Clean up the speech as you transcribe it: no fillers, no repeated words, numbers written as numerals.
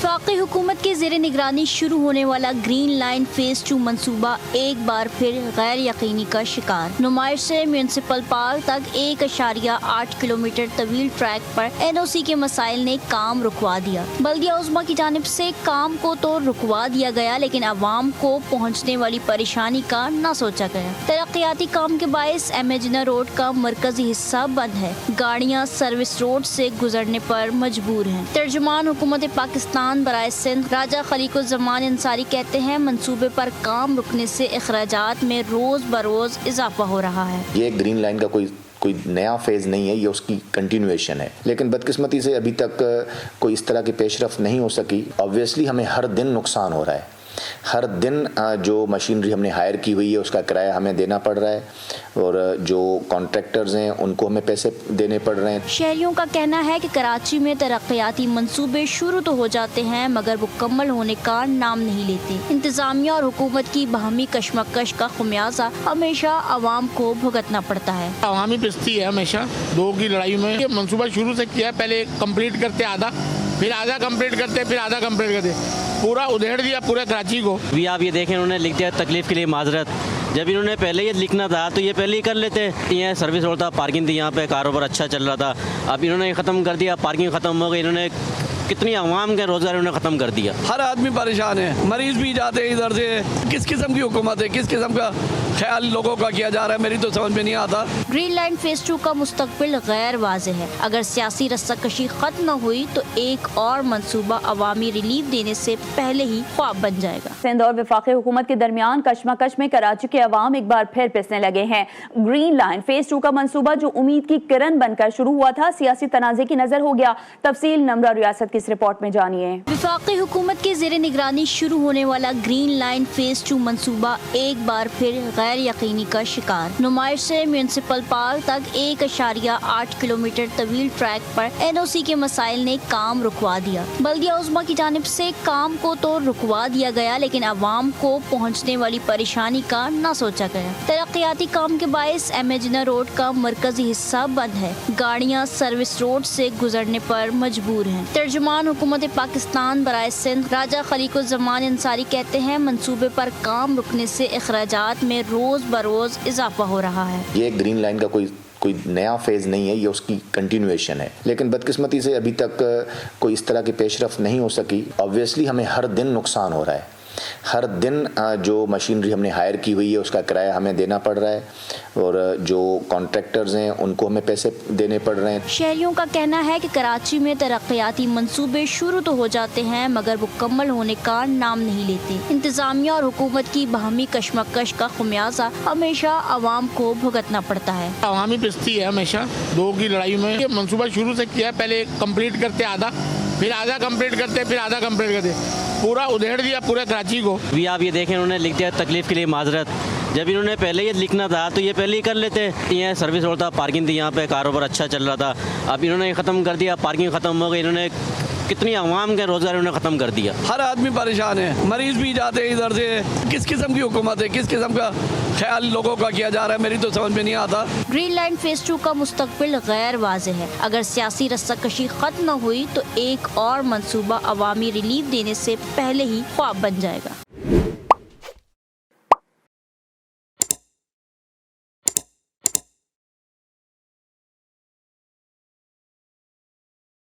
वफाकी हुकूमत के ज़ेर निगरानी शुरू होने वाला ग्रीन लाइन फेज़ 2 मंसूबा एक बार फिर गैर यकीनी का शिकार। नुमाइश से म्यूनसिपल पार्क तक 1.8 किलोमीटर तवील ट्रैक पर NOC के मसाइल ने काम रुकवा दिया। बल्दिया उज़्मा की जानिब से काम को तो रुकवा दिया गया, लेकिन आवाम को पहुँचने वाली परेशानी का न सोचा गया। तरक्याती काम के बायस MA जिन्ना रोड का मरकजी हिस्सा बंद है। गाड़ियाँ सर्विस रोड से गुजरने पर मजबूर हैं। तर्जुमान हुकूमत पाकिस्तान बराए सिंध राजा खलीकुज़्ज़मान अंसारी कहते हैं, मंसूबे पर काम रुकने से अखराजात में रोज़ बरोज़ इजाफा हो रहा है। ये ग्रीन लाइन का कोई नया फेज़ नहीं है, ये उसकी कंटिन्यूएशन है, लेकिन बदकिस्मती से अभी तक कोई इस तरह की पेशरफ नहीं हो सकी। ऑब्वियसली हमें हर दिन नुकसान हो रहा है। हर दिन जो मशीनरी हमने हायर की हुई है उसका किराया हमें देना पड़ रहा है, और जो कॉन्ट्रैक्टर्स हैं उनको हमें पैसे देने पड़ रहे हैं। शहरियों का कहना है कि कराची में तरक्याती मंसूबे शुरू तो हो जाते हैं मगर मुकम्मल होने का नाम नहीं लेते। इंतजामिया और हुकूमत की बाहमी कशमकश का खुमियाजा हमेशा आवाम को भुगतना पड़ता है। आवामी पिस्ती है हमेशा दो की लड़ाई में। ये मंसूबा शुरू से किया है, पहले कंप्लीट करते आधा, फिर आधा कंप्लीट करते, फिर आधा कंप्लीट करते, पूरा उधेड़ दिया पूरे कराची को। भी आप ये देखें, इन्होंने लिख दिया तकलीफ के लिए माजरत। जब इन्होंने पहले ये लिखना था तो ये पहले ही कर लेते। ये सर्विस रोड था, पार्किंग थी, यहाँ पे कारोबार अच्छा चल रहा था। अब इन्होंने ख़त्म कर दिया, पार्किंग ख़त्म हो गई। इन्होंने कितनी आवाम के रोज़गार इन्होंने ख़त्म कर दिया। हर आदमी परेशान है, मरीज भी जाते हैं इधर से। किस किस्म की हुकूमत है, किस किस्म का ख्याल लोगों का किया जा रहा है, मेरी तो समझ में नहीं आता। ग्रीन लाइन फेज़ 2 का मुस्तकबिल गैर वाज़ेह है। अगर सियासी रस्साकशी खत्म न हुई तो एक और मंसूबा अवामी रिलीफ देने से पहले ही ख्वाब बन जाएगा। सिंध और वफाकी हुकूमत के दरमियान कशमकश में कराची के अवाम एक बार फिर पिसने लगे हैं। ग्रीन लाइन फेज़ 2 का मंसूबा जो उम्मीद की किरण बनकर शुरू हुआ था, सियासी तनाज़े की नजर हो गया। तफसील नमरा रियासत की इस रिपोर्ट में जानिए। वफाकी हुकूमत के ज़ेर निगरानी शुरू होने वाला ग्रीन लाइन फेज़ 2 मंसूबा एक बार फिर गैर यकीनी का शिकार। नुमाइश से म्यूनसिपल पार्क तक 1.8 किलोमीटर तवील ट्रैक पर NOC के मसाइल ने काम रुकवा दिया। बल्दिया उज़्मा की जानिब से काम को तो रुकवा दिया गया, लेकिन आवाम को पहुँचने वाली परेशानी का न सोचा गया। तरक्याती काम के बायस MA जिन्ना रोड का मरकजी हिस्सा बंद है। गाड़ियाँ सर्विस रोड से गुजरने पर मजबूर हैं। तर्जुमान हुकूमत पाकिस्तान बराए सिंध राजा खलीकुज़्ज़मान अंसारी कहते हैं, मंसूबे पर काम रुकने से अखराजात में रोज़ बरोज़ इजाफा हो रहा है। ये ग्रीन लाइन का कोई नया फेज़ नहीं है, ये उसकी कंटिन्यूएशन है, लेकिन बदकिस्मती से अभी तक कोई इस तरह की पेशरफ नहीं हो सकी। ऑब्वियसली हमें हर दिन नुकसान हो रहा है। हर दिन जो मशीनरी हमने हायर की हुई है उसका किराया हमें देना पड़ रहा है, और जो कॉन्ट्रैक्टर्स हैं उनको हमें पैसे देने पड़ रहे हैं। शहरियों का कहना है कि कराची में तरक्याती मंसूबे शुरू तो हो जाते हैं मगर मुकम्मल होने का नाम नहीं लेते। इंतजामिया और हुकूमत की बाहमी कशमकश का खुमियाजा हमेशा आवाम को भुगतना पड़ता है। आवामी पिस्ती है हमेशा दो की लड़ाई में। ये मंसूबा शुरू से किया है, पहले कंप्लीट करते आधा, फिर आधा कंप्लीट करते, फिर आधा कंप्लीट करते, पूरा उधेड़ दिया पूरे कराची को। भी आप ये देखें, इन्होंने लिख दिया तकलीफ के लिए माजरत। जब इन्होंने पहले ये लिखना था तो ये पहले ही कर लेते। ये सर्विस रोड था, पार्किंग थी, यहाँ पे कारोबार अच्छा चल रहा था। अब इन्होंने ख़त्म कर दिया, पार्किंग ख़त्म हो गई। इन्होंने कितनी आवाम के रोज़गार इन्होंने ख़त्म कर दिया। हर आदमी परेशान है, मरीज भी जाते हैं इधर से। किस किस्म की हुकूमत है, किस किस्म का ख्याल लोगों का किया जा रहा है, मेरी तो समझ में नहीं आता। ग्रीन लाइन फेज़ 2 का मुस्तकबिल गैर वाज़ेह है। अगर सियासी रस्साकशी खत्म न हुई तो एक और मंसूबा अवामी रिलीफ देने से पहले ही ख्वाब बन जाएगा।